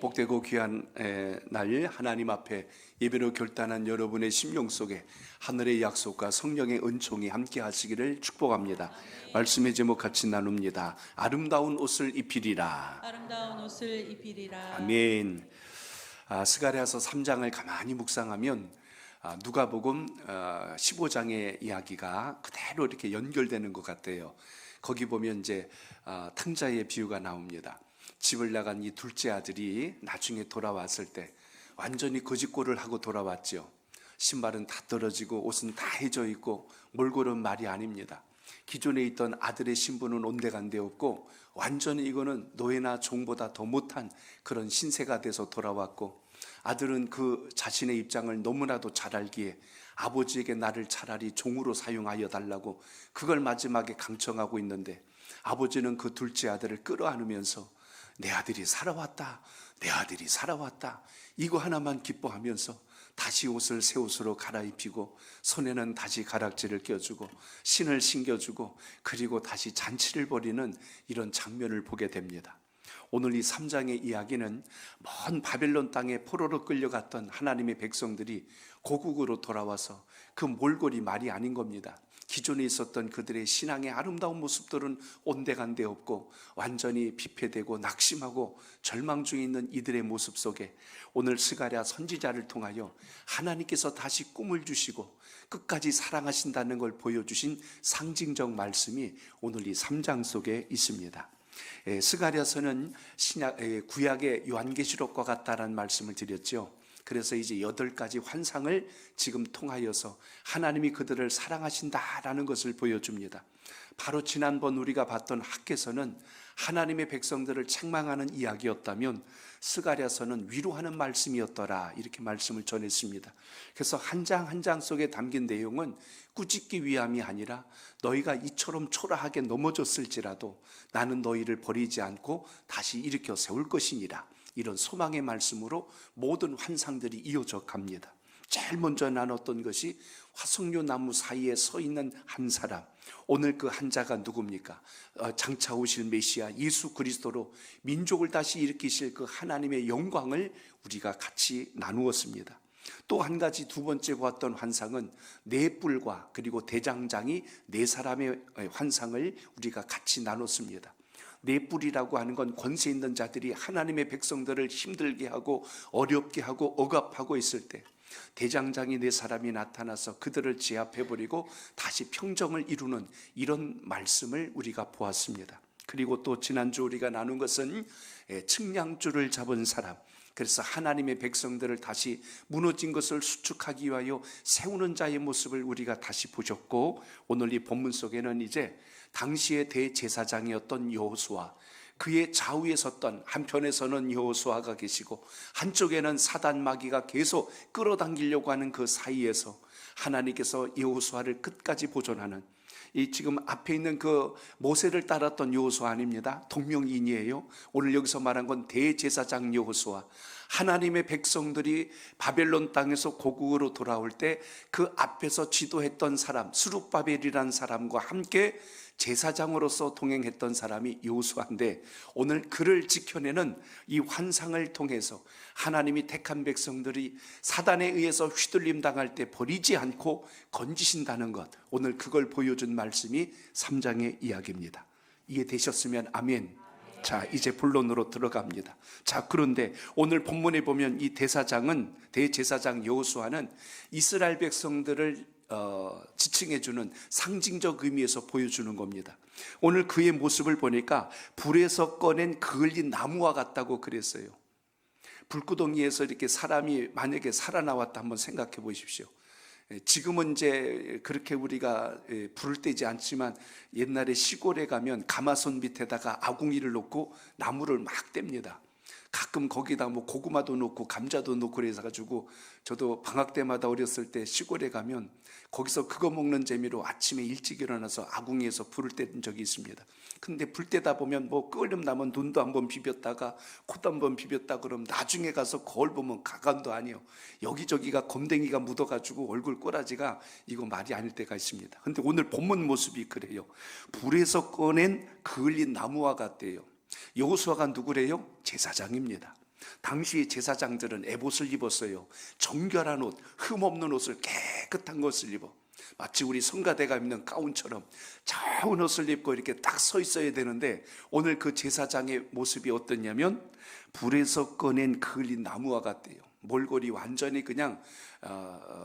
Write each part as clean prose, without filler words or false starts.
복되고 귀한 날 하나님 앞에 예배로 결단한 여러분의 심령 속에 하늘의 약속과 성령의 은총이 함께 하시기를 축복합니다. 말씀의 제목 같이 나눕니다. 아름다운 옷을 입히리라. 아름다운 옷을 입히리라. 아멘. 스가랴서 3장을 가만히 묵상하면 누가복음 15장의 이야기가 그대로 이렇게 연결되는 것 같아요. 거기 보면 이제 탕자의 비유가 나옵니다. 집을 나간 이 둘째 아들이 나중에 돌아왔을 때 완전히 거짓골을 하고 돌아왔죠. 신발은 다 떨어지고 옷은 다 해져 있고 몰골은 말이 아닙니다. 기존에 있던 아들의 신분은 온데간데 없고 완전히 이거는 노예나 종보다 더 못한 그런 신세가 돼서 돌아왔고, 아들은 그 자신의 입장을 너무나도 잘 알기에 아버지에게 나를 차라리 종으로 사용하여 달라고 그걸 마지막에 강청하고 있는데, 아버지는 그 둘째 아들을 끌어안으면서 내 아들이 살아왔다, 내 아들이 살아왔다, 이거 하나만 기뻐하면서 다시 옷을 새 옷으로 갈아입히고 손에는 다시 가락지를 껴주고 신을 신겨주고 그리고 다시 잔치를 벌이는 이런 장면을 보게 됩니다. 오늘 이 3장의 이야기는 먼 바벨론 땅에 포로로 끌려갔던 하나님의 백성들이 고국으로 돌아와서 그 몰골이 말이 아닌 겁니다. 기존에 있었던 그들의 신앙의 아름다운 모습들은 온데간데 없고 완전히 피폐되고 낙심하고 절망 중에 있는 이들의 모습 속에 오늘 스가랴 선지자를 통하여 하나님께서 다시 꿈을 주시고 끝까지 사랑하신다는 걸 보여주신 상징적 말씀이 오늘 이 3장 속에 있습니다. 스가랴서는 구약의 요한계시록과 같다라는 말씀을 드렸죠. 그래서 이제 8가지 환상을 지금 통하여서 하나님이 그들을 사랑하신다라는 것을 보여줍니다. 바로 지난번 우리가 봤던 학개서는 하나님의 백성들을 책망하는 이야기였다면 스가랴서는 위로하는 말씀이었더라, 이렇게 말씀을 전했습니다. 그래서 한 장 한 장 속에 담긴 내용은 꾸짖기 위함이 아니라 너희가 이처럼 초라하게 넘어졌을지라도 나는 너희를 버리지 않고 다시 일으켜 세울 것이니라, 이런 소망의 말씀으로 모든 환상들이 이어져 갑니다. 제일 먼저 나눴던 것이 화석류 나무 사이에 서 있는 한 사람, 오늘 그 한 자가 누굽니까? 장차 오실 메시아 예수 그리스도로 민족을 다시 일으키실 그 하나님의 영광을 우리가 같이 나누었습니다. 또 한 가지, 두 번째 보았던 환상은 네 뿔과 그리고 대장장이 네 사람의 환상을 우리가 같이 나눴습니다. 네 뿔이라고 하는 건 권세 있는 자들이 하나님의 백성들을 힘들게 하고 어렵게 하고 억압하고 있을 때 대장장이 네 사람이 나타나서 그들을 제압해버리고 다시 평정을 이루는 이런 말씀을 우리가 보았습니다. 그리고 또 지난주 우리가 나눈 것은 측량줄을 잡은 사람, 그래서 하나님의 백성들을 다시 무너진 것을 수축하기 위하여 세우는 자의 모습을 우리가 다시 보셨고, 오늘 이 본문 속에는 이제 당시의 대제사장이었던 여호수아, 그의 좌우에 섰던, 한편에서는 여호수아가 계시고 한쪽에는 사단 마귀가 계속 끌어당기려고 하는 그 사이에서 하나님께서 여호수아를 끝까지 보존하는, 이 지금 앞에 있는 그 모세를 따랐던 여호수아 아닙니다. 동명이인이에요. 오늘 여기서 말한 건 대제사장 여호수아. 하나님의 백성들이 바벨론 땅에서 고국으로 돌아올 때 그 앞에서 지도했던 사람, 스룹바벨이라는 사람과 함께 제사장으로서 동행했던 사람이 여호수아인데, 오늘 그를 지켜내는 이 환상을 통해서 하나님이 택한 백성들이 사단에 의해서 휘둘림 당할 때 버리지 않고 건지신다는 것, 오늘 그걸 보여준 말씀이 3장의 이야기입니다. 이해되셨으면 아멘. 자, 이제 본론으로 들어갑니다. 자, 그런데 오늘 본문에 보면 이 대제사장 여호수아는 이스라엘 백성들을 지칭해주는 상징적 의미에서 보여주는 겁니다. 오늘 그의 모습을 보니까 불에서 꺼낸 그을린 나무와 같다고 그랬어요. 불구덩이에서 이렇게 사람이 만약에 살아나왔다 한번 생각해 보십시오. 지금은 이제 그렇게 우리가 불을 떼지 않지만 옛날에 시골에 가면 가마솥 밑에다가 아궁이를 놓고 나무를 막 뗍니다. 가끔 거기다 뭐 고구마도 넣고 감자도 넣고 그래서 가지고, 저도 방학 때마다 어렸을 때 시골에 가면 거기서 그거 먹는 재미로 아침에 일찍 일어나서 아궁이에서 불을 뗀 적이 있습니다. 근데 불 떼다 보면 뭐 끓음 나면 눈도 한번 비볐다가 코도 한번 비볐다 그러면 나중에 가서 거울 보면 가관도 아니에요. 여기저기가 검댕이가 묻어가지고 얼굴 꼬라지가 이거 말이 아닐 때가 있습니다. 근데 오늘 본문 모습이 그래요. 불에서 꺼낸 그을린 나무와 같대요. 여호수아가 누구래요? 제사장입니다. 당시 제사장들은 에봇을 입었어요. 정결한 옷, 흠없는 옷을, 깨끗한 것을 입어. 마치 우리 성가대가 입는 가운처럼 좋은 옷을 입고 이렇게 딱 서 있어야 되는데, 오늘 그 제사장의 모습이 어떻냐면 불에서 꺼낸 그을린 나무와 같대요. 몰골이 완전히 그냥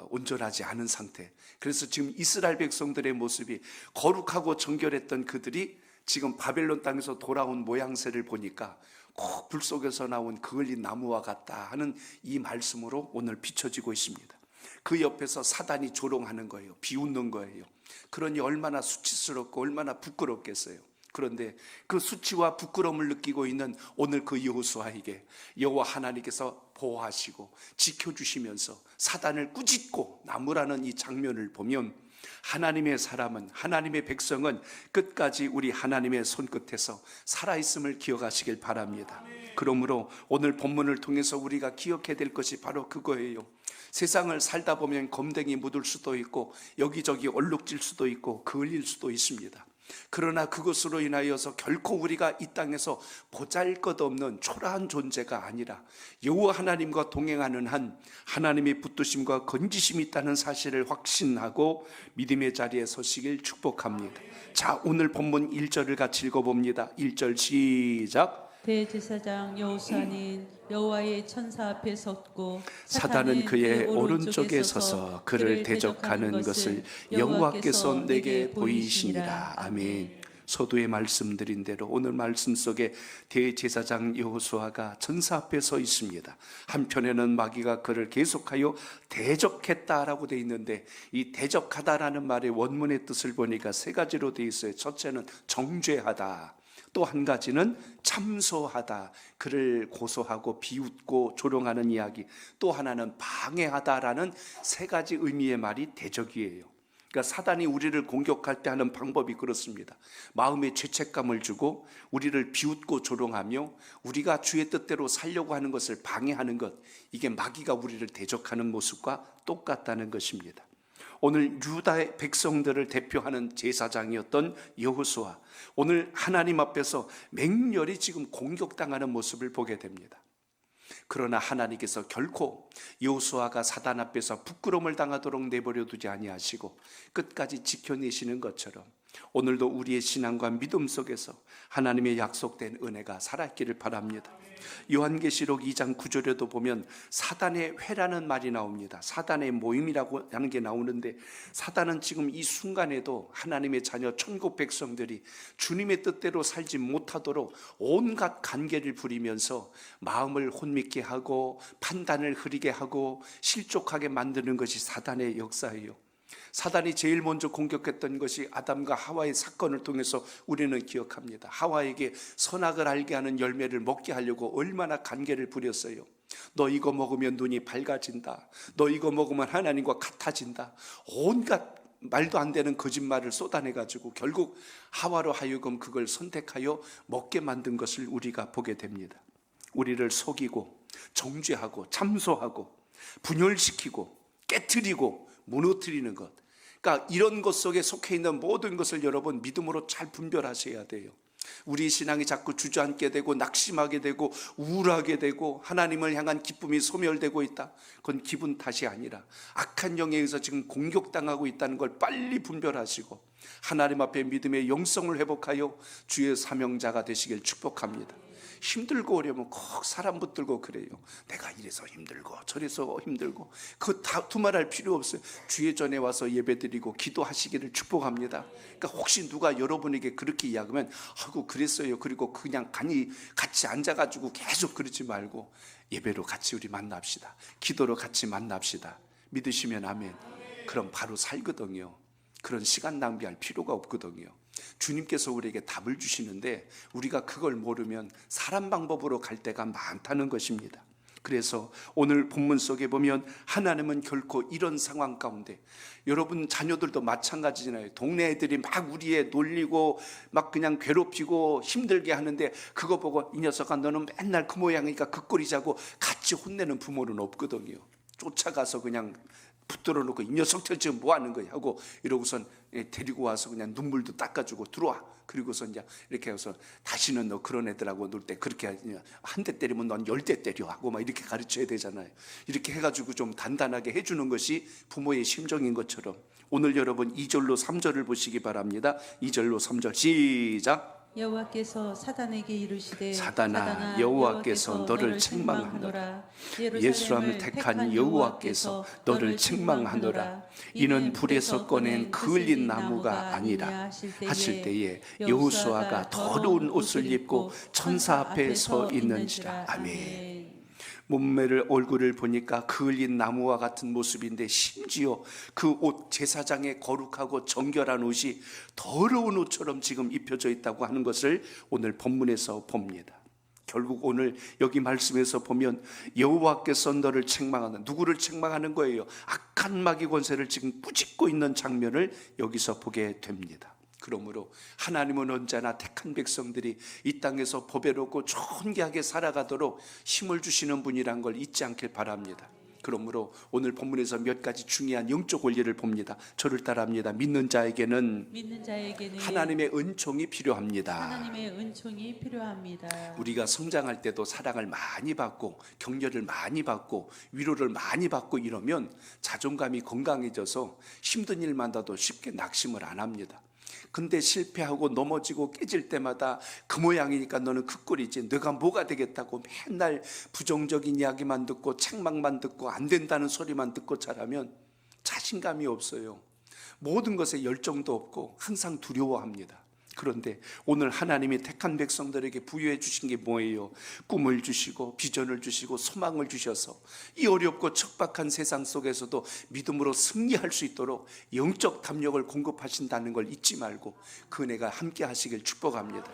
온전하지 않은 상태. 그래서 지금 이스라엘 백성들의 모습이 거룩하고 정결했던 그들이 지금 바벨론 땅에서 돌아온 모양새를 보니까 꼭 불 속에서 나온 그을린 나무와 같다 하는 이 말씀으로 오늘 비춰지고 있습니다. 그 옆에서 사단이 조롱하는 거예요. 비웃는 거예요. 그러니 얼마나 수치스럽고 얼마나 부끄럽겠어요. 그런데 그 수치와 부끄러움을 느끼고 있는 오늘 그 여호수아에게 여호와 하나님께서 보호하시고 지켜주시면서 사단을 꾸짖고 나무라는 이 장면을 보면, 하나님의 사람은, 하나님의 백성은 끝까지 우리 하나님의 손끝에서 살아있음을 기억하시길 바랍니다. 그러므로 오늘 본문을 통해서 우리가 기억해야 될 것이 바로 그거예요. 세상을 살다 보면 검댕이 묻을 수도 있고 여기저기 얼룩질 수도 있고 그을릴 수도 있습니다. 그러나 그것으로 인하여서 결코 우리가 이 땅에서 보잘것없는 초라한 존재가 아니라 여호와 하나님과 동행하는 한 하나님의 붙드심과 건지심이 있다는 사실을 확신하고 믿음의 자리에 서시길 축복합니다. 자, 오늘 본문 1절을 같이 읽어봅니다. 1절 시작. 대제사장 여호수아는 여호와의 천사 앞에 섰고 사단은 그의 오른쪽에 서서 그를 대적하는 것을 여호와께서 내게 보이시니라. 아멘. 서두에 말씀드린 대로 오늘 말씀 속에 대제사장 여호수아가 천사 앞에 서 있습니다. 한편에는 마귀가 그를 계속하여 대적했다라고 되어 있는데, 이 대적하다라는 말의 원문의 뜻을 보니까 세 가지로 되어 있어요. 첫째는 정죄하다, 또 한 가지는 참소하다, 그를 고소하고 비웃고 조롱하는 이야기, 또 하나는 방해하다라는 세 가지 의미의 말이 대적이에요. 그러니까 사단이 우리를 공격할 때 하는 방법이 그렇습니다. 마음에 죄책감을 주고 우리를 비웃고 조롱하며 우리가 주의 뜻대로 살려고 하는 것을 방해하는 것, 이게 마귀가 우리를 대적하는 모습과 똑같다는 것입니다. 오늘 유다의 백성들을 대표하는 제사장이었던 여호수아, 오늘 하나님 앞에서 맹렬히 지금 공격당하는 모습을 보게 됩니다. 그러나 하나님께서 결코 여호수아가 사단 앞에서 부끄러움을 당하도록 내버려 두지 아니하시고 끝까지 지켜내시는 것처럼 오늘도 우리의 신앙과 믿음 속에서 하나님의 약속된 은혜가 살아있기를 바랍니다. 요한계시록 2장 9절에도 보면 사단의 회라는 말이 나옵니다. 사단의 모임이라고 하는 게 나오는데, 사단은 지금 이 순간에도 하나님의 자녀 천국 백성들이 주님의 뜻대로 살지 못하도록 온갖 간계를 부리면서 마음을 혼미케 하고 판단을 흐리게 하고 실족하게 만드는 것이 사단의 역사예요. 사단이 제일 먼저 공격했던 것이 아담과 하와의 사건을 통해서 우리는 기억합니다. 하와에게 선악을 알게 하는 열매를 먹게 하려고 얼마나 간계를 부렸어요. 너 이거 먹으면 눈이 밝아진다, 너 이거 먹으면 하나님과 같아진다, 온갖 말도 안 되는 거짓말을 쏟아내가지고 결국 하와로 하여금 그걸 선택하여 먹게 만든 것을 우리가 보게 됩니다. 우리를 속이고 정죄하고 참소하고 분열시키고 깨트리고 무너뜨리는 것, 그러니까 이런 것 속에 속해 있는 모든 것을 여러분 믿음으로 잘 분별하셔야 돼요. 우리 신앙이 자꾸 주저앉게 되고 낙심하게 되고 우울하게 되고 하나님을 향한 기쁨이 소멸되고 있다, 그건 기분 탓이 아니라 악한 영에 의해서 지금 공격당하고 있다는 걸 빨리 분별하시고 하나님 앞에 믿음의 영성을 회복하여 주의 사명자가 되시길 축복합니다. 힘들고 어려면 꼭 사람 붙들고 그래요. 내가 이래서 힘들고 저래서 힘들고 그 다 두말할 필요 없어요. 주의 전에 와서 예배드리고 기도하시기를 축복합니다. 그러니까 혹시 누가 여러분에게 그렇게 이야기하면 아이고 그랬어요, 그리고 그냥 같이 앉아가지고 계속 그러지 말고 예배로 같이 우리 만납시다, 기도로 같이 만납시다. 믿으시면 아멘. 그럼 바로 살거든요. 그런 시간 낭비할 필요가 없거든요. 주님께서 우리에게 답을 주시는데 우리가 그걸 모르면 사람 방법으로 갈 때가 많다는 것입니다. 그래서 오늘 본문 속에 보면 하나님은 결코 이런 상황 가운데, 여러분 자녀들도 마찬가지잖아요. 동네 애들이 막 우리에 놀리고 막 그냥 괴롭히고 힘들게 하는데 그거 보고 이 녀석아 너는 맨날 그 모양이니까 그 꼴이자고 같이 혼내는 부모는 없거든요. 쫓아가서 그냥 붙들어 놓고 이 녀석들 지금 뭐 하는 거야 하고 이러고선 데리고 와서 그냥 눈물도 닦아주고 들어와. 그리고서 이제 이렇게 해서 다시는 너 그런 애들하고 놀 때 그렇게 한 대 때리면 넌 10대 때려 하고 막 이렇게 가르쳐야 되잖아요. 이렇게 해가지고 좀 단단하게 해주는 것이 부모의 심정인 것처럼 오늘 여러분 2절로 3절을 보시기 바랍니다. 2절로 3절 시작. 여호와께서 사단에게 이르시되 사단아, 여호와께서 너를 책망하노라. 예루살렘을 택한 여호와께서 너를 책망하노라. 이는 불에서 꺼낸 그 흘린 나무가 아니라 하실 때에 여호수아가 더러운 옷을 입고 천사 앞에 서 있는지라. 아멘. 몸매를 얼굴을 보니까 그 흘린 나무와 같은 모습인데 심지어 그 옷 제사장의 거룩하고 정결한 옷이 더러운 옷처럼 지금 입혀져 있다고 하는 것을 오늘 본문에서 봅니다. 결국 오늘 여기 말씀에서 보면 여호와께서 너를 책망하는, 누구를 책망하는 거예요? 악한 마귀 권세를 지금 꾸짖고 있는 장면을 여기서 보게 됩니다. 그러므로 하나님은 언제나 택한 백성들이 이 땅에서 보배롭고 존귀하게 살아가도록 힘을 주시는 분이란 걸 잊지 않길 바랍니다. 그러므로 오늘 본문에서 몇 가지 중요한 영적 원리를 봅니다. 저를 따라합니다. 믿는 자에게는 하나님의 은총이 필요합니다. 하나님의 은총이 필요합니다. 우리가 성장할 때도 사랑을 많이 받고 격려를 많이 받고 위로를 많이 받고 이러면 자존감이 건강해져서 힘든 일만 봐도 쉽게 낙심을 안 합니다. 근데 실패하고 넘어지고 깨질 때마다 그 모양이니까 너는 그 꼴이지, 내가 뭐가 되겠다고 맨날 부정적인 이야기만 듣고 책망만 듣고 안 된다는 소리만 듣고 자라면 자신감이 없어요. 모든 것에 열정도 없고 항상 두려워합니다. 그런데 오늘 하나님이 택한 백성들에게 부여해 주신 게 뭐예요? 꿈을 주시고 비전을 주시고 소망을 주셔서 이 어렵고 척박한 세상 속에서도 믿음으로 승리할 수 있도록 영적 담력을 공급하신다는 걸 잊지 말고 그 은혜가 함께 하시길 축복합니다.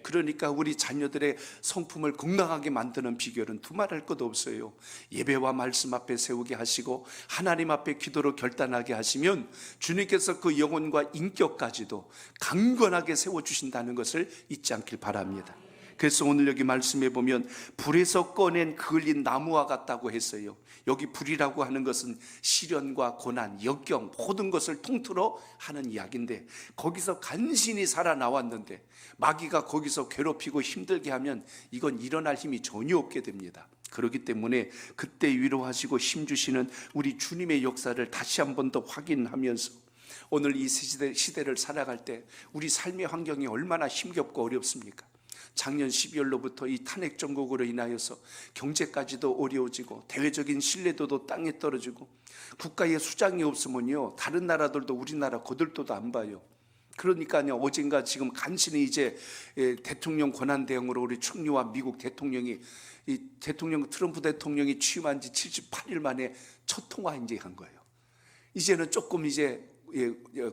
그러니까 우리 자녀들의 성품을 건강하게 만드는 비결은 두말할 것 없어요. 예배와 말씀 앞에 세우게 하시고 하나님 앞에 기도로 결단하게 하시면 주님께서 그 영혼과 인격까지도 강건하게 세워주신다는 것을 잊지 않길 바랍니다. 그래서 오늘 여기 말씀해 보면 불에서 꺼낸 그 흘린 나무와 같다고 했어요. 여기 불이라고 하는 것은 시련과 고난, 역경 모든 것을 통틀어 하는 이야기인데 거기서 간신히 살아나왔는데 마귀가 거기서 괴롭히고 힘들게 하면 이건 일어날 힘이 전혀 없게 됩니다. 그렇기 때문에 그때 위로하시고 힘주시는 우리 주님의 역사를 다시 한 번 더 확인하면서 오늘 이 시대를 살아갈 때 우리 삶의 환경이 얼마나 힘겹고 어렵습니까? 작년 12월로부터 이 탄핵 정국으로 인하여서 경제까지도 어려워지고 대외적인 신뢰도도 땅에 떨어지고 국가에 수장이 없으면요 다른 나라들도 우리나라 거들떠도 안 봐요. 그러니까요 어젠가 지금 간신히 이제 대통령 권한 대행으로 우리 총리와 미국 대통령이 이 대통령 트럼프 대통령이 취임한 지 78일 만에 첫 통화 이제 한 거예요. 이제는 조금 이제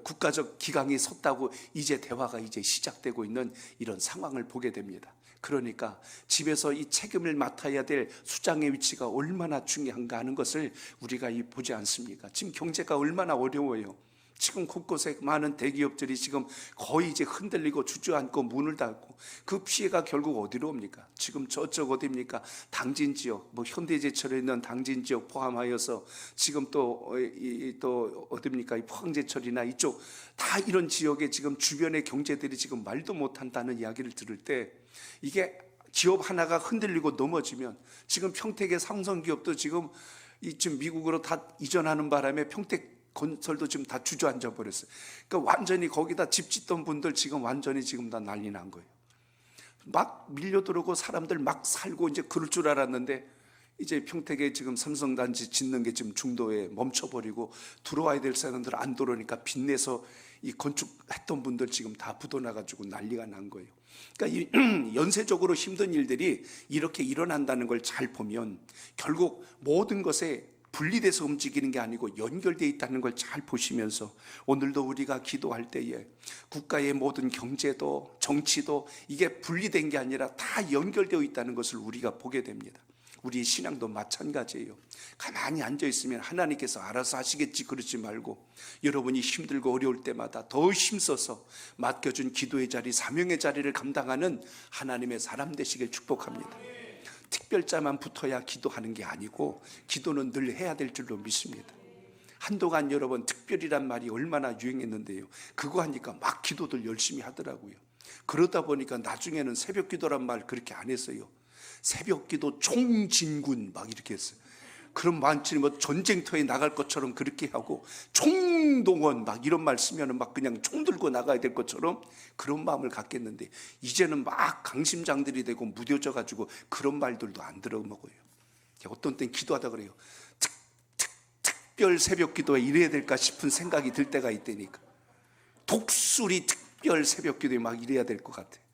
국가적 기강이 섰다고 이제 대화가 이제 시작되고 있는 이런 상황을 보게 됩니다. 그러니까 집에서 이 책임을 맡아야 될 수장의 위치가 얼마나 중요한가 하는 것을 우리가 보지 않습니까? 지금 경제가 얼마나 어려워요. 지금 곳곳에 많은 대기업들이 지금 거의 이제 흔들리고 주저앉고 문을 닫고 그 피해가 결국 어디로 옵니까? 지금 저쪽 어디입니까? 당진 지역, 뭐 현대제철에 있는 당진 지역 포함하여서 지금 또 어디입니까? 이 포항제철이나 이쪽 다 이런 지역에 지금 주변의 경제들이 지금 말도 못한다는 이야기를 들을 때 이게 기업 하나가 흔들리고 넘어지면 지금 평택의 삼성기업도 지금 미국으로 다 이전하는 바람에 평택 건설도 지금 다 주저앉아 버렸어요. 그러니까 완전히 거기다 집 짓던 분들 지금 완전히 지금 다 난리 난 거예요. 막 밀려들어오고 사람들 막 살고 이제 그럴 줄 알았는데 이제 평택에 지금 삼성단지 짓는 게 지금 중도에 멈춰버리고 들어와야 될 사람들 안 들어오니까 빚내서 이 건축했던 분들 지금 다 부도나가지고 난리가 난 거예요. 그러니까 이 연쇄적으로 힘든 일들이 이렇게 일어난다는 걸 잘 보면 결국 모든 것에 분리돼서 움직이는 게 아니고 연결되어 있다는 걸 잘 보시면서 오늘도 우리가 기도할 때에 국가의 모든 경제도 정치도 이게 분리된 게 아니라 다 연결되어 있다는 것을 우리가 보게 됩니다. 우리 신앙도 마찬가지예요. 가만히 앉아있으면 하나님께서 알아서 하시겠지 그러지 말고 여러분이 힘들고 어려울 때마다 더 힘써서 맡겨준 기도의 자리, 사명의 자리를 감당하는 하나님의 사람 되시길 축복합니다. 특별자만 붙어야 기도하는 게 아니고 기도는 늘 해야 될 줄로 믿습니다. 한동안 여러분 특별이란 말이 얼마나 유행했는데요. 그거 하니까 막 기도들 열심히 하더라고요. 그러다 보니까 나중에는 새벽 기도란 말 그렇게 안 했어요. 새벽 기도 총진군 막 이렇게 했어요. 그럼 많지 뭐 전쟁터에 나갈 것처럼 그렇게 하고 총동원 막 이런 말 쓰면은 막 그냥 총 들고 나가야 될 것처럼 그런 마음을 갖겠는데 이제는 막 강심장들이 되고 무뎌져 가지고 그런 말들도 안 들어먹어요. 어떤 땐 기도하다 그래요. 특별 새벽 기도에 이래야 될까 싶은 생각이 들 때가 있다니까. 독수리 특별 새벽 기도에 막 이래야 될 것 같아요.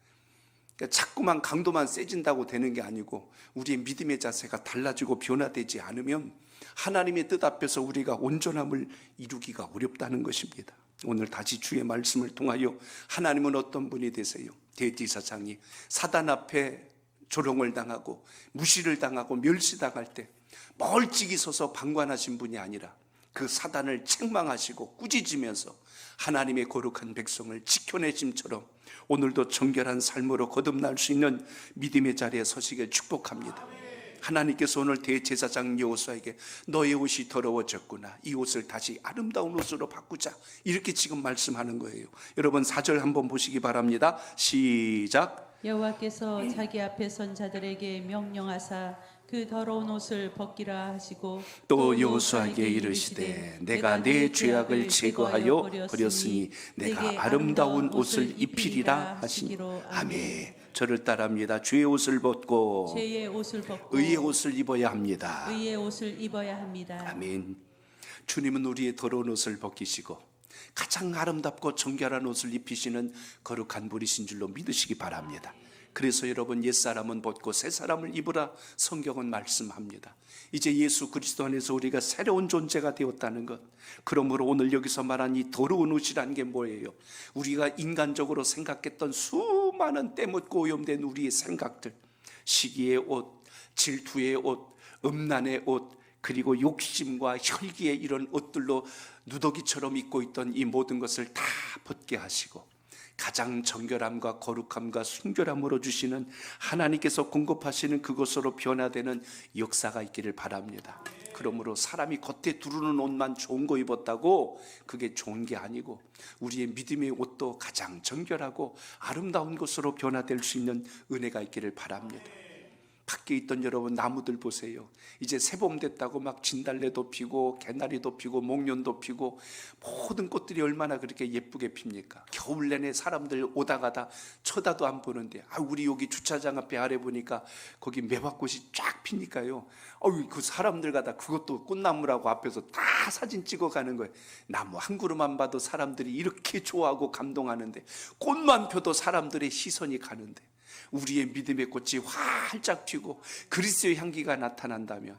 그러니까 자꾸만 강도만 세진다고 되는 게 아니고 우리의 믿음의 자세가 달라지고 변화되지 않으면 하나님의 뜻 앞에서 우리가 온전함을 이루기가 어렵다는 것입니다. 오늘 다시 주의 말씀을 통하여 하나님은 어떤 분이 되세요? 대제사장이 사단 앞에 조롱을 당하고 무시를 당하고 멸시당할 때 멀찍이 서서 방관하신 분이 아니라 그 사단을 책망하시고 꾸짖으면서 하나님의 거룩한 백성을 지켜내심처럼 오늘도 정결한 삶으로 거듭날 수 있는 믿음의 자리에 서시길 축복합니다. 하나님께서 오늘 대제사장 여호수아에게 너의 옷이 더러워졌구나, 이 옷을 다시 아름다운 옷으로 바꾸자, 이렇게 지금 말씀하는 거예요. 여러분 4절 한번 보시기 바랍니다. 시작. 여호와께서 자기 앞에 선 자들에게 명령하사 그 더러운 옷을 벗기라 하시고 또 여호수아에게 이르시되 내가 내 죄악을 제거하여 버렸으니 내가 아름다운 옷을 입히리라 하시니. 아멘. 저를 따라합니다. 주의 옷을 벗고 죄의 옷을 벗고 의의 옷을 입어야 합니다. 의의 옷을 입어야 합니다. 아멘. 주님은 우리의 더러운 옷을 벗기시고 가장 아름답고 정결한 옷을 입히시는 거룩한 분이신 줄로 믿으시기 바랍니다. 그래서 여러분 옛사람은 벗고 새사람을 입으라 성경은 말씀합니다. 이제 예수 그리스도 안에서 우리가 새로운 존재가 되었다는 것. 그러므로 오늘 여기서 말한 이 더러운 옷이라는 게 뭐예요? 우리가 인간적으로 생각했던 수많은 때묻고 오염된 우리의 생각들, 시기의 옷, 질투의 옷, 음란의 옷, 그리고 욕심과 혈기의 이런 옷들로 누더기처럼 입고 있던 이 모든 것을 다 벗게 하시고 가장 정결함과 거룩함과 순결함으로 주시는 하나님께서 공급하시는 그것으로 변화되는 역사가 있기를 바랍니다. 그러므로 사람이 겉에 두르는 옷만 좋은 거 입었다고 그게 좋은 게 아니고 우리의 믿음의 옷도 가장 정결하고 아름다운 것으로 변화될 수 있는 은혜가 있기를 바랍니다. 밖에 있던 여러분 나무들 보세요. 이제 새봄 됐다고 막 진달래도 피고 개나리도 피고 목련도 피고 모든 꽃들이 얼마나 그렇게 예쁘게 핍니까? 겨울 내내 사람들 오다 가다 쳐다도 안 보는데 우리 여기 주차장 앞에 아래 보니까 거기 매화꽃이 쫙 피니까요. 그 사람들 가다 그것도 꽃나무라고 앞에서 다 사진 찍어 가는 거예요. 나무 한 그루만 봐도 사람들이 이렇게 좋아하고 감동하는데 꽃만 펴도 사람들의 시선이 가는데 우리의 믿음의 꽃이 활짝 피고 그리스도의 향기가 나타난다면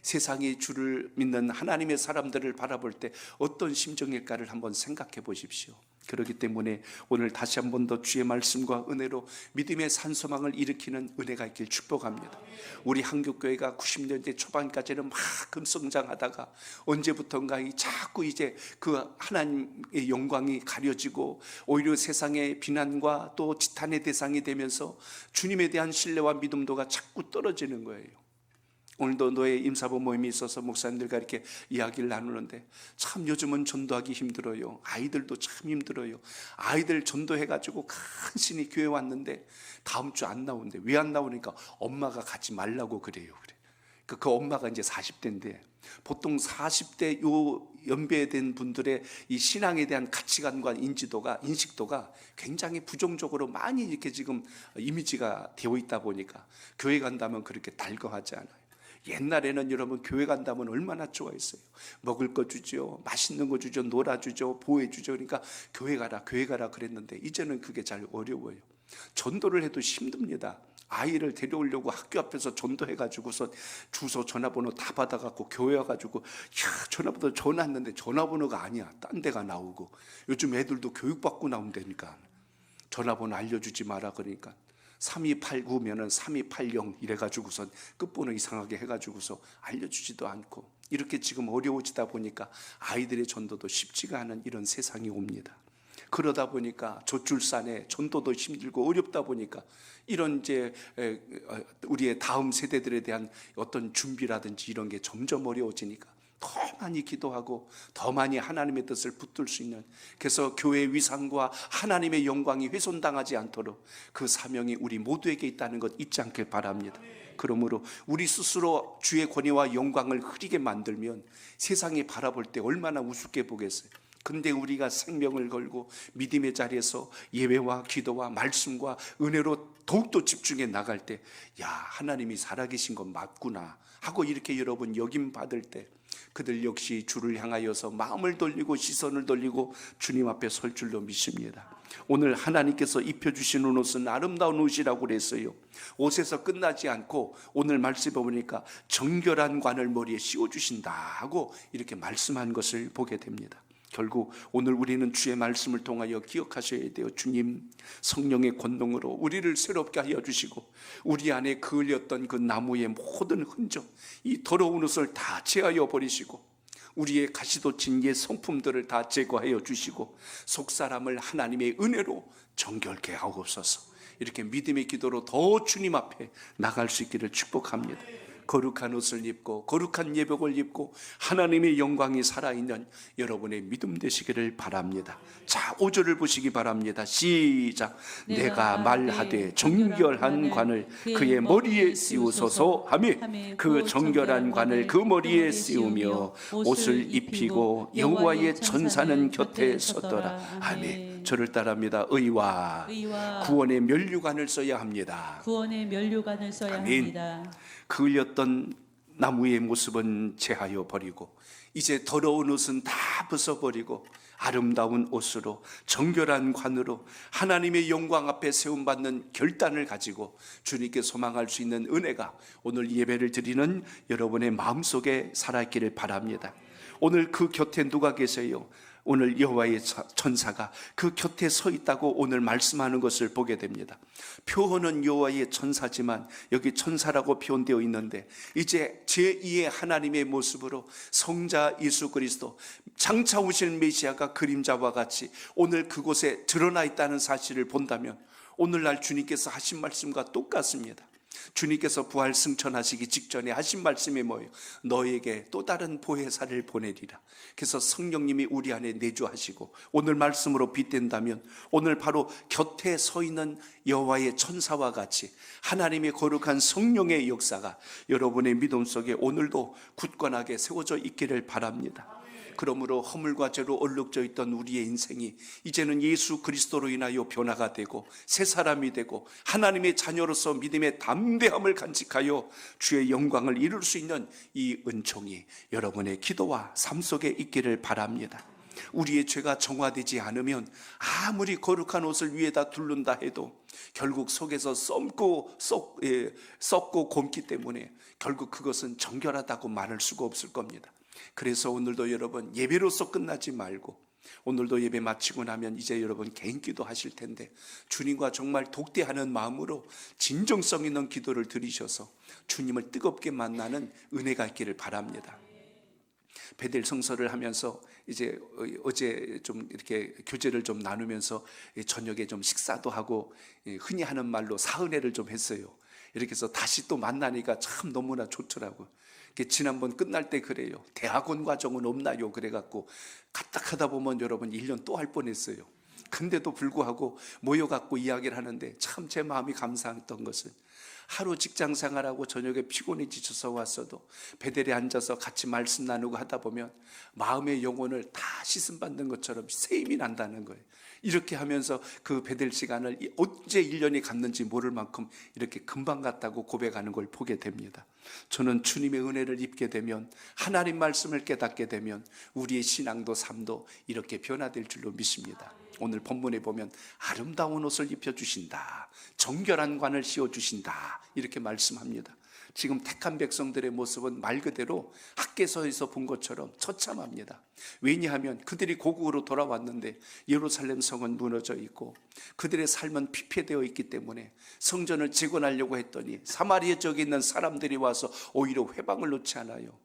세상의 주를 믿는 하나님의 사람들을 바라볼 때 어떤 심정일까를 한번 생각해 보십시오. 그렇기 때문에 오늘 다시 한 번 더 주의 말씀과 은혜로 믿음의 산소망을 일으키는 은혜가 있길 축복합니다. 우리 한국교회가 90년대 초반까지는 막 금성장하다가 언제부턴가 자꾸 이제 그 하나님의 영광이 가려지고 오히려 세상의 비난과 또 지탄의 대상이 되면서 주님에 대한 신뢰와 믿음도가 자꾸 떨어지는 거예요. 오늘도 너의 임사부 모임이 있어서 목사님들과 이렇게 이야기를 나누는데 참 요즘은 전도하기 힘들어요. 아이들도 참 힘들어요. 아이들 전도해가지고 간신히 교회 왔는데 다음 주 안 나오는데 왜 안 나오니까 엄마가 가지 말라고 그래요. 그 엄마가 이제 40대인데 보통 40대 요 연배에 된 분들의 이 신앙에 대한 가치관과 인식도가 굉장히 부정적으로 많이 이렇게 지금 이미지가 되어 있다 보니까 교회 간다면 그렇게 달거하지 않아요. 옛날에는 여러분 교회 간다면 얼마나 좋아했어요. 먹을 거 주죠, 맛있는 거 주죠, 놀아주죠, 보호해주죠. 그러니까 교회 가라 그랬는데 이제는 그게 잘 어려워요. 전도를 해도 힘듭니다. 아이를 데려오려고 학교 앞에서 전도해가지고서 주소 전화번호 다 받아갖고 교회 와가지고 전화번호 전화했는데 전화번호가 아니야, 딴 데가 나오고. 요즘 애들도 교육받고 나온다니까 전화번호 알려주지 마라 그러니까 3289면은 3280 이래가지고선 끝번호 이상하게 해가지고서 알려주지도 않고 이렇게 지금 어려워지다 보니까 아이들의 전도도 쉽지가 않은 이런 세상이 옵니다. 그러다 보니까 저출산에 전도도 힘들고 어렵다 보니까 이런 이제 우리의 다음 세대들에 대한 어떤 준비라든지 이런 게 점점 어려워지니까 더 많이 기도하고 더 많이 하나님의 뜻을 붙들 수 있는, 그래서 교회의 위상과 하나님의 영광이 훼손당하지 않도록 그 사명이 우리 모두에게 있다는 것 잊지 않길 바랍니다. 그러므로 우리 스스로 주의 권위와 영광을 흐리게 만들면 세상이 바라볼 때 얼마나 우습게 보겠어요. 근데 우리가 생명을 걸고 믿음의 자리에서 예배와 기도와 말씀과 은혜로 더욱더 집중해 나갈 때, 야, 하나님이 살아계신 건 맞구나 하고 이렇게 여러분 여김 받을 때, 그들 역시 주를 향하여서 마음을 돌리고 시선을 돌리고 주님 앞에 설 줄로 믿습니다. 오늘 하나님께서 입혀주시는 옷은 아름다운 옷이라고 그랬어요. 옷에서 끝나지 않고 오늘 말씀해 보니까 정결한 관을 머리에 씌워주신다 하고 이렇게 말씀한 것을 보게 됩니다. 결국 오늘 우리는 주의 말씀을 통하여 기억하셔야 돼요. 주님, 성령의 권능으로 우리를 새롭게 하여 주시고 우리 안에 그을렸던 그 나무의 모든 흔적, 이 더러운 옷을 다 제하여 버리시고 우리의 가시돋친 옛 성품들을 다 제거하여 주시고 속사람을 하나님의 은혜로 정결케 하옵소서. 이렇게 믿음의 기도로 더 주님 앞에 나갈 수 있기를 축복합니다. 거룩한 옷을 입고 거룩한 예복을 입고 하나님의 영광이 살아있는 여러분의 믿음 되시기를 바랍니다. 자, 5절을 보시기 바랍니다. 시작. 내가 말하되 정결한 관을 그의 머리에 씌우소서 하며 그 정결한 관을 그 머리에 씌우며 옷을 입히고 여호와의 천사는 곁에 섰더라. 아멘. 저를 따라합니다. 의와 구원의 면류관을 써야 합니다. 구원의 면류관을 써야 합니다. 그을렸던 나무의 모습은 제하여 버리고 이제 더러운 옷은 다 벗어버리고 아름다운 옷으로 정결한 관으로 하나님의 영광 앞에 세움받는 결단을 가지고 주님께 소망할 수 있는 은혜가 오늘 예배를 드리는 여러분의 마음속에 살아있기를 바랍니다. 오늘 그 곁에 누가 계세요? 오늘 여호와의 천사가 그 곁에 서 있다고 오늘 말씀하는 것을 보게 됩니다. 표현은 여호와의 천사지만 여기 천사라고 표현되어 있는데 이제 제2의 하나님의 모습으로 성자 예수 그리스도 장차 오실 메시아가 그림자와 같이 오늘 그곳에 드러나 있다는 사실을 본다면 오늘날 주님께서 하신 말씀과 똑같습니다. 주님께서 부활 승천하시기 직전에 하신 말씀이 뭐예요? 너에게 또 다른 보혜사를 보내리라. 그래서 성령님이 우리 안에 내주하시고 오늘 말씀으로 빗댄다면 오늘 바로 곁에 서 있는 여호와의 천사와 같이 하나님의 거룩한 성령의 역사가 여러분의 믿음 속에 오늘도 굳건하게 세워져 있기를 바랍니다. 그러므로 허물과 죄로 얼룩져 있던 우리의 인생이 이제는 예수 그리스도로 인하여 변화가 되고 새 사람이 되고 하나님의 자녀로서 믿음의 담대함을 간직하여 주의 영광을 이룰 수 있는 이 은총이 여러분의 기도와 삶 속에 있기를 바랍니다. 우리의 죄가 정화되지 않으면 아무리 거룩한 옷을 위에다 두른다 해도 결국 속에서 썩고 곰기 때문에 결국 그것은 정결하다고 말할 수가 없을 겁니다. 그래서 오늘도 여러분 예배로서 끝나지 말고 오늘도 예배 마치고 나면 이제 여러분 개인 기도 하실 텐데 주님과 정말 독대하는 마음으로 진정성 있는 기도를 드리셔서 주님을 뜨겁게 만나는 은혜가 있기를 바랍니다. 베델 성서를 하면서 이제 어제 좀 이렇게 교제를 좀 나누면서 저녁에 좀 식사도 하고 흔히 하는 말로 사은회를 좀 했어요. 이렇게 해서 다시 또 만나니까 참 너무나 좋더라고요. 지난번 끝날 때 그래요. 대학원 과정은 없나요? 그래갖고 까딱하다 보면 여러분 1년 또 할 뻔했어요. 근데도 불구하고 모여갖고 이야기를 하는데 참 제 마음이 감사했던 것은 하루 직장 생활하고 저녁에 피곤해 지쳐서 왔어도 베델에 앉아서 같이 말씀 나누고 하다 보면 마음의 영혼을 다 씻음 받는 것처럼 새 힘이 난다는 거예요. 이렇게 하면서 그 베델 시간을 언제 1년이 갔는지 모를 만큼 이렇게 금방 갔다고 고백하는 걸 보게 됩니다. 저는 주님의 은혜를 입게 되면 하나님 말씀을 깨닫게 되면 우리의 신앙도 삶도 이렇게 변화될 줄로 믿습니다. 오늘 본문에 보면 아름다운 옷을 입혀주신다, 정결한 관을 씌워주신다 이렇게 말씀합니다. 지금 택한 백성들의 모습은 말 그대로 학개서에서 본 것처럼 처참합니다. 왜냐하면 그들이 고국으로 돌아왔는데 예루살렘 성은 무너져 있고 그들의 삶은 피폐되어 있기 때문에 성전을 재건하려고 했더니 사마리아 쪽에 있는 사람들이 와서 오히려 회방을 놓지 않아요.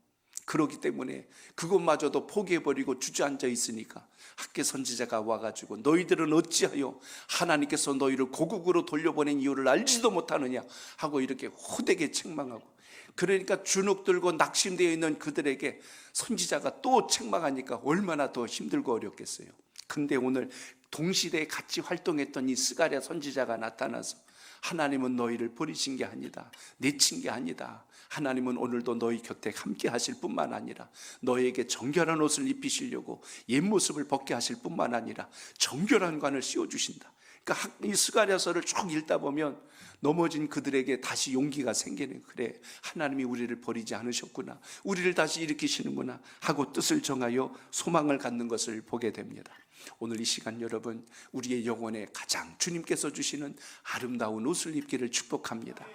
그렇기 때문에 그것마저도 포기해버리고 주저앉아 있으니까 학개 선지자가 와가지고 너희들은 어찌하여 하나님께서 너희를 고국으로 돌려보낸 이유를 알지도 못하느냐 하고 이렇게 호되게 책망하고 그러니까 주눅 들고 낙심되어 있는 그들에게 선지자가 또 책망하니까 얼마나 더 힘들고 어렵겠어요. 근데 오늘 동시대에 같이 활동했던 이 스가랴 선지자가 나타나서 하나님은 너희를 버리신 게 아니다, 내친 게 아니다. 하나님은 오늘도 너희 곁에 함께 하실 뿐만 아니라 너희에게 정결한 옷을 입히시려고 옛 모습을 벗게 하실 뿐만 아니라 정결한 관을 씌워주신다. 그러니까 이 스가랴서를 쭉 읽다 보면 넘어진 그들에게 다시 용기가 생기는, 그래, 하나님이 우리를 버리지 않으셨구나, 우리를 다시 일으키시는구나 하고 뜻을 정하여 소망을 갖는 것을 보게 됩니다. 오늘 이 시간 여러분, 우리의 영혼에 가장 주님께서 주시는 아름다운 옷을 입기를 축복합니다.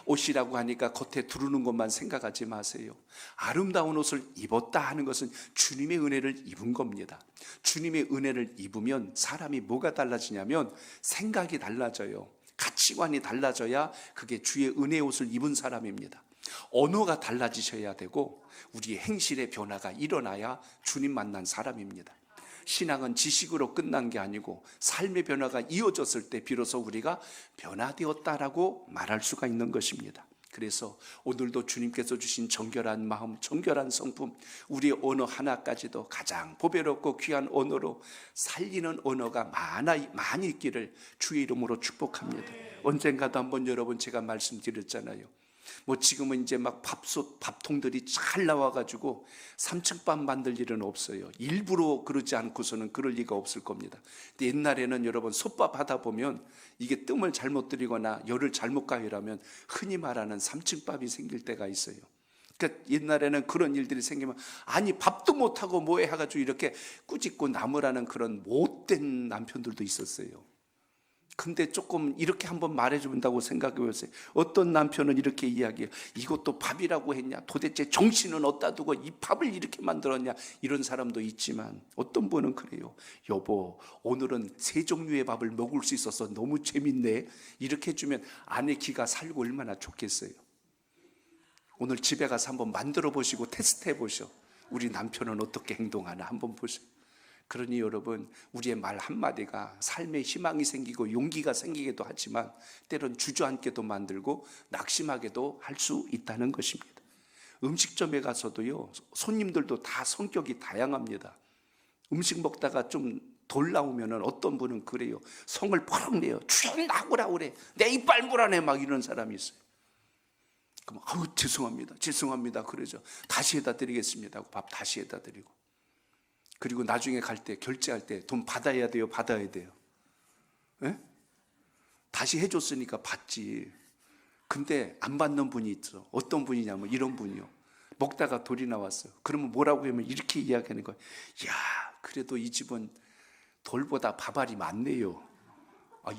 옷이라고 하니까 겉에 두르는 것만 생각하지 마세요. 아름다운 옷을 입었다 하는 것은 주님의 은혜를 입은 겁니다. 주님의 은혜를 입으면 사람이 뭐가 달라지냐면 생각이 달라져요. 가치관이 달라져야 그게 주의 은혜의 옷을 입은 사람입니다. 언어가 달라지셔야 되고 우리의 행실의 변화가 일어나야 주님 만난 사람입니다. 신앙은 지식으로 끝난 게 아니고 삶의 변화가 이어졌을 때 비로소 우리가 변화되었다라고 말할 수가 있는 것입니다. 그래서 오늘도 주님께서 주신 정결한 마음, 정결한 성품, 우리의 언어 하나까지도 가장 보배롭고 귀한 언어로 살리는 언어가 많이 있기를 주의 이름으로 축복합니다. 언젠가도 한번 여러분 제가 말씀드렸잖아요. 뭐 지금은 이제 막 밥통들이 잘 나와가지고 3층밥 만들 일은 없어요. 일부러 그러지 않고서는 그럴 리가 없을 겁니다. 근데 옛날에는 여러분 솥밥 하다 보면 이게 뜸을 잘못 들이거나 열을 잘못 가열하면 흔히 말하는 3층밥이 생길 때가 있어요. 그러니까 옛날에는 그런 일들이 생기면 아니 밥도 못하고 뭐해 해가지고 이렇게 꾸짖고 나무라는 그런 못된 남편들도 있었어요. 근데 조금 이렇게 한번 말해준다고 생각해 보세요. 어떤 남편은 이렇게 이야기해요. 이것도 밥이라고 했냐? 도대체 정신은 어디다 두고 이 밥을 이렇게 만들었냐? 이런 사람도 있지만 어떤 분은 그래요. 여보, 오늘은 세 종류의 밥을 먹을 수 있어서 너무 재밌네. 이렇게 해주면 아내 기가 살고 얼마나 좋겠어요. 오늘 집에 가서 한번 만들어 보시고 테스트해 보셔. 우리 남편은 어떻게 행동하나 한번 보세요. 그러니 여러분, 우리의 말 한마디가 삶에 희망이 생기고 용기가 생기기도 하지만 때론 주저앉게도 만들고 낙심하게도 할 수 있다는 것입니다. 음식점에 가서도요, 손님들도 다 성격이 다양합니다. 음식 먹다가 좀 덜 나오면 어떤 분은 그래요. 성을 펄럭 내요. 주인 나오라 그래. 내 이빨 물어내. 막 이런 사람이 있어요. 그럼 죄송합니다 그러죠. 다시 해다 드리겠습니다 하고 밥 다시 해다 드리고, 그리고 나중에 갈 때 결제할 때 돈 받아야 돼요, 받아야 돼요? 예? 다시 해줬으니까 받지. 근데 안 받는 분이 있어. 어떤 분이냐면 이런 분이요. 먹다가 돌이 나왔어요. 그러면 뭐라고 하면 이렇게 이야기하는 거예요. 야, 그래도 이 집은 돌보다 밥알이 많네요.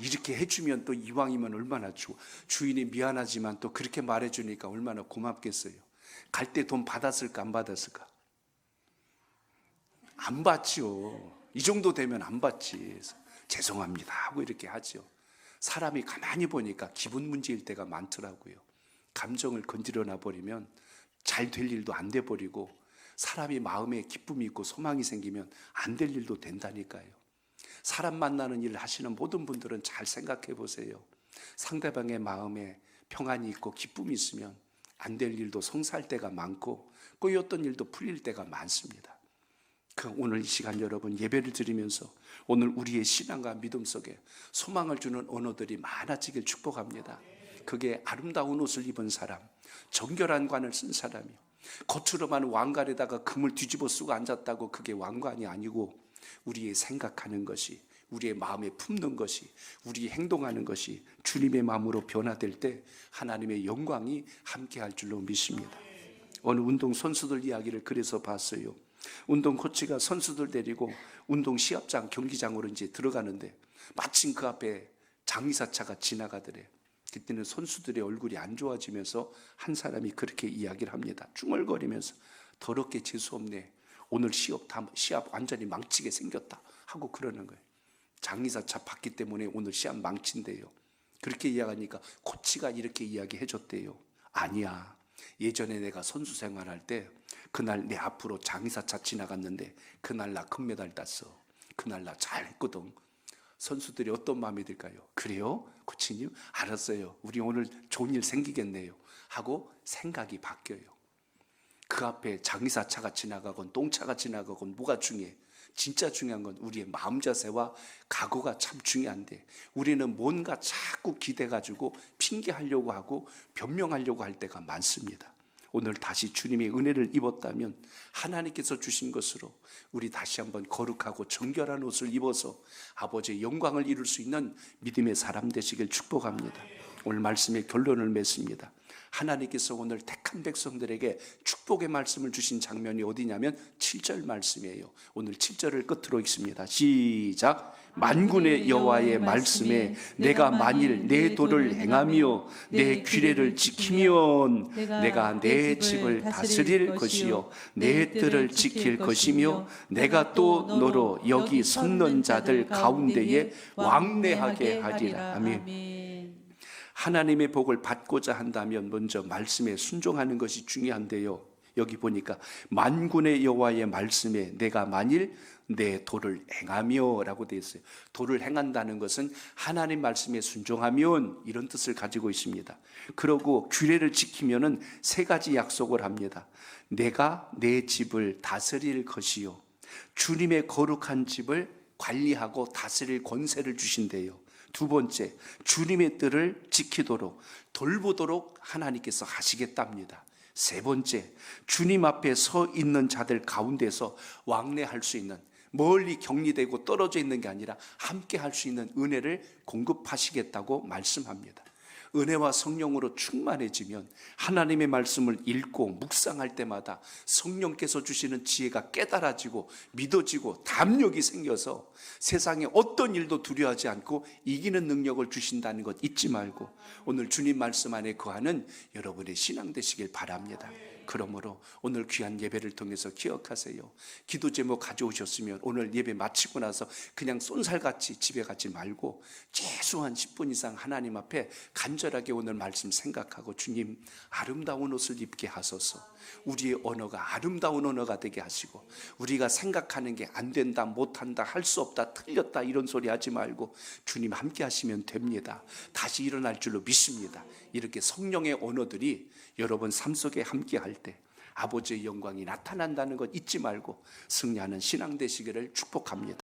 이렇게 해주면 또 이왕이면 얼마나 좋아. 주인이 미안하지만 또 그렇게 말해주니까 얼마나 고맙겠어요. 갈 때 돈 받았을까 안 받았을까? 안 받죠. 이 정도 되면 안 받지. 죄송합니다 하고 이렇게 하죠. 사람이 가만히 보니까 기분 문제일 때가 많더라고요. 감정을 건드려 놔버리면 잘 될 일도 안 돼 버리고, 사람이 마음에 기쁨이 있고 소망이 생기면 안 될 일도 된다니까요. 사람 만나는 일을 하시는 모든 분들은 잘 생각해 보세요. 상대방의 마음에 평안이 있고 기쁨이 있으면 안 될 일도 성사할 때가 많고 꼬였던 일도 풀릴 때가 많습니다. 오늘 이 시간 여러분 예배를 드리면서 오늘 우리의 신앙과 믿음 속에 소망을 주는 언어들이 많아지길 축복합니다. 그게 아름다운 옷을 입은 사람, 정결한 관을 쓴 사람이요, 겉으로만 왕관에다가 금을 뒤집어 쓰고 앉았다고 그게 왕관이 아니고 우리의 생각하는 것이, 우리의 마음에 품는 것이, 우리 행동하는 것이 주님의 마음으로 변화될 때 하나님의 영광이 함께할 줄로 믿습니다. 어느 운동 선수들 이야기를 그래서 봤어요. 운동 코치가 선수들 데리고 운동 시합장 경기장으로 이제 들어가는데 마침 그 앞에 장의사차가 지나가더래. 그때는 선수들의 얼굴이 안 좋아지면서 한 사람이 그렇게 이야기를 합니다. 중얼거리면서 더럽게 재수없네. 오늘 시합 완전히 망치게 생겼다 하고 그러는 거예요. 장의사차 받기 때문에 오늘 시합 망친대요. 그렇게 이야기하니까 코치가 이렇게 이야기해 줬대요. 아니야. 예전에 내가 선수 생활할 때 그날 내 앞으로 장의사차 지나갔는데 그날 나 금메달 땄어. 그날 나 잘했거든. 선수들이 어떤 마음이 들까요? 그래요? 코치님? 알았어요. 우리 오늘 좋은 일 생기겠네요. 하고 생각이 바뀌어요. 그 앞에 장의사차가 지나가건 똥차가 지나가건 뭐가 중요해? 진짜 중요한 건 우리의 마음 자세와 각오가 참 중요한데, 우리는 뭔가 자꾸 기대가지고 핑계하려고 하고 변명하려고 할 때가 많습니다. 오늘 다시 주님의 은혜를 입었다면 하나님께서 주신 것으로 우리 다시 한번 거룩하고 정결한 옷을 입어서 아버지의 영광을 이룰 수 있는 믿음의 사람 되시길 축복합니다. 오늘 말씀의 결론을 맺습니다. 하나님께서 오늘 택한 백성들에게 축복의 말씀을 주신 장면이 어디냐면 7절 말씀이에요. 오늘 7절을 끝으로 읽습니다. 시작. 만군의 여호와의 말씀에 내가 만일 내 도를 행하며 내 규례를 지키면 내가 내 집을 다스릴 것이요 내 뜰을 지킬 것이며 내가 또 너로 여기 섰는 자들 가운데에 왕래하게 하리라. 아멘. 하나님의 복을 받고자 한다면 먼저 말씀에 순종하는 것이 중요한데요. 여기 보니까 만군의 여호와의 말씀에 내가 만일 내 도를 행하며 라고 되어 있어요. 도를 행한다는 것은 하나님 말씀에 순종하면 이런 뜻을 가지고 있습니다. 그러고 규례를 지키면은 세 가지 약속을 합니다. 내가 내 집을 다스릴 것이요, 주님의 거룩한 집을 관리하고 다스릴 권세를 주신대요. 두 번째, 주님의 뜰을 지키도록 돌보도록 하나님께서 하시겠답니다. 세 번째, 주님 앞에 서 있는 자들 가운데서 왕래할 수 있는, 멀리 격리되고 떨어져 있는 게 아니라 함께 할 수 있는 은혜를 공급하시겠다고 말씀합니다. 은혜와 성령으로 충만해지면 하나님의 말씀을 읽고 묵상할 때마다 성령께서 주시는 지혜가 깨달아지고 믿어지고 담력이 생겨서 세상에 어떤 일도 두려워하지 않고 이기는 능력을 주신다는 것 잊지 말고 오늘 주님 말씀 안에 거하는 여러분의 신앙 되시길 바랍니다. 그러므로 오늘 귀한 예배를 통해서 기억하세요. 기도 제목 가져오셨으면 오늘 예배 마치고 나서 그냥 쏜살같이 집에 가지 말고 최소한 10분 이상 하나님 앞에 간절하게 오늘 말씀 생각하고, 주님 아름다운 옷을 입게 하소서. 우리의 언어가 아름다운 언어가 되게 하시고, 우리가 생각하는 게 안 된다, 못한다, 할 수 없다, 틀렸다 이런 소리 하지 말고 주님 함께 하시면 됩니다. 다시 일어날 줄로 믿습니다. 이렇게 성령의 언어들이 여러분 삶 속에 함께 할 때 아버지의 영광이 나타난다는 것 잊지 말고 승리하는 신앙 되시기를 축복합니다.